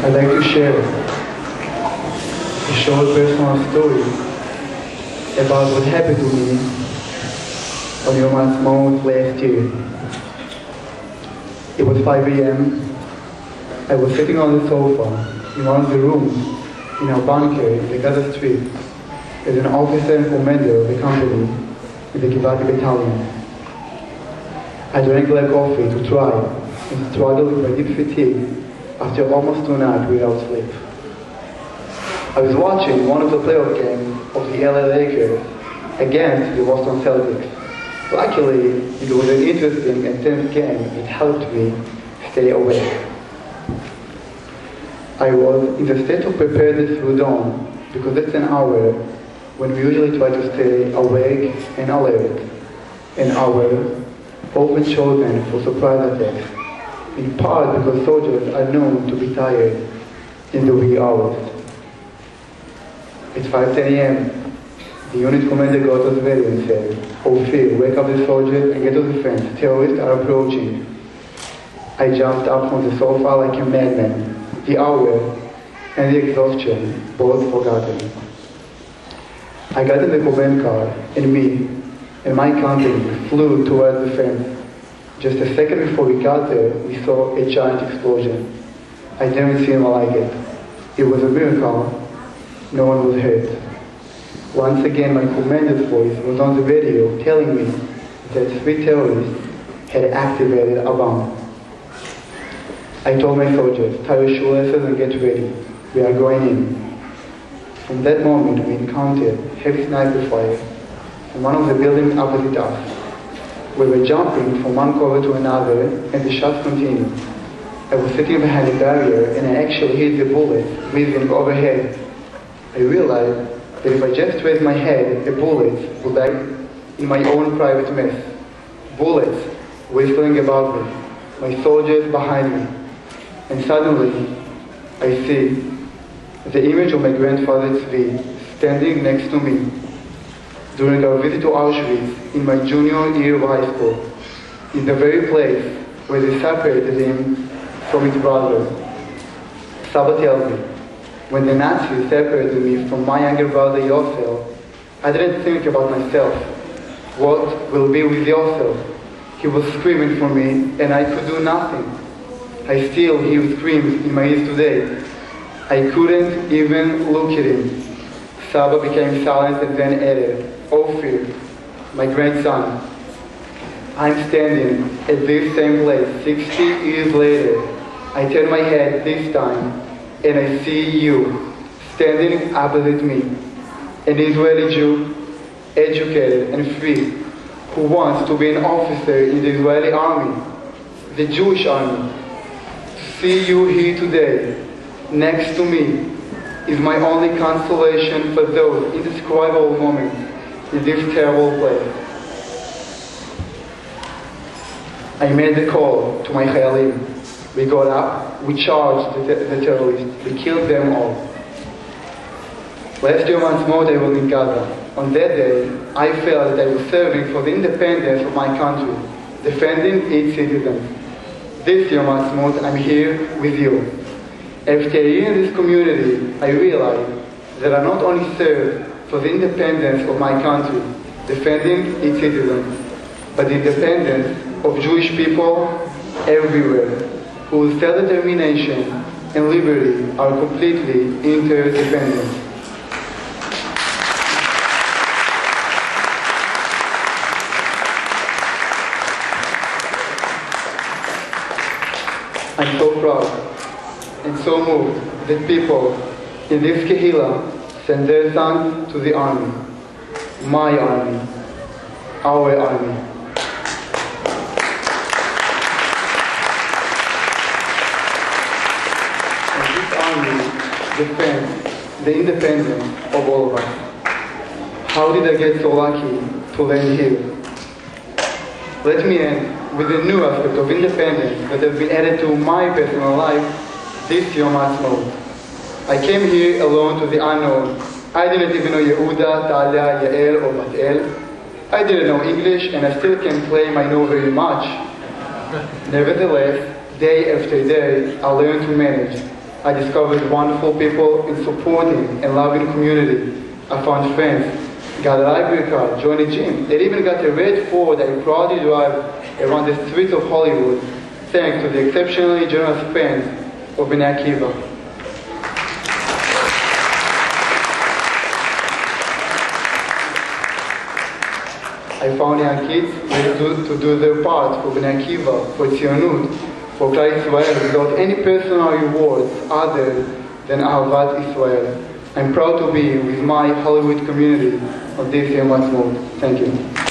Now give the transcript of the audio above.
I'd like to share a short personal story about what happened to me on Yom Ha'atzmaot last year. It was 5 a.m. I was sitting on the sofa in one of the rooms in our bunker in the Gaza Street as an officer and commander of the company in the Givati battalion. I drank black coffee to try and struggle with my deep fatigue after almost 2 nights without sleep. I was watching one of the playoff games of the LA Lakers against the Boston Celtics. Luckily, it was an interesting and tense game. It helped me stay awake. I was in the state of preparedness through dawn because that's an hour when we usually try to stay awake and alert, an hour often chosen for surprise attacks, in part because soldiers are known to be tired in the wee hours. It's 5:10 a.m. The unit commander got us ready and said, "Ofir, wake up the soldiers and get to the fence. Terrorists are approaching." I jumped up from the sofa like a madman. The hour and the exhaustion both forgotten. I got in the command car and me and my company flew towards the fence. Just a second before we got there, we saw a giant explosion. I never seen one like it. It was a miracle. No one was hurt. Once again, my commander's voice was on the radio telling me that 3 terrorists had activated a bomb. I told my soldiers, tie your shoelaces and get ready. We are going in. From that moment, we encountered heavy sniper fire from one of the buildings opposite us. We were jumping from one cover to another, and the shots continued. I was sitting behind a barrier, and I actually hit the bullet whizzing overhead. I realized that if I just raised my head, a bullet would land in my own private mess. Bullets whistling above me, my soldiers behind me. And suddenly, I see the image of my grandfather Tzvi standing next to me during our visit to Auschwitz in my junior year of high school, in the very place where they separated him from his brother. Saba tells me, when the Nazis separated me from my younger brother Yosel, I didn't think about myself. What will be with Yosel? He was screaming for me and I could do nothing. I still hear screams in my ears today. I couldn't even look at him. Saba became silent and then added, "Ofir, my grandson, I'm standing at this same place 60 years later. I turn my head this time and I see you standing opposite me, an Israeli Jew, educated and free, who wants to be an officer in the Israeli army, the Jewish army. To see you here today, next to me, is my only consolation for those indescribable moments in this terrible place." I made the call to my Chayalim. We got up, we charged the terrorists, we killed them all. Last Yom Ha'atzmaot I was in Gaza. On that day, I felt that I was serving for the independence of my country, defending its citizens. This Yom Ha'atzmaot, I'm here with you. After a year in this community, I realized that I not only serve for the independence of my country, defending its citizens, but the independence of Jewish people everywhere, whose self-determination and liberty are completely interdependent. I'm so proud and so moved that people in this Kehillah send their sons to the army, my army, our army. And this army defends the independence of all of us. How did I get so lucky to land here? Let me end with a new aspect of independence that has been added to my personal life this Yom Ha'atzmaot. I came here alone to the unknown. I didn't even know Yehuda, Talia, Yael, or Batel. I didn't know English and I still can't claim I know very much. Nevertheless, day after day, I learned to manage. I discovered wonderful people in supporting and loving community. I found friends, got a library card, joined a gym, and even got a red Ford that I proudly drive around the streets of Hollywood, thanks to the exceptionally generous friends of Bnei Akiva. I found young kids ready to do their part for Bnei Akiva, for Tzionut, for Klal Israel, without any personal rewards other than Ahavat Israel. I'm proud to be with my Hollywood community on this Yom Ha'atzmaut. Thank you.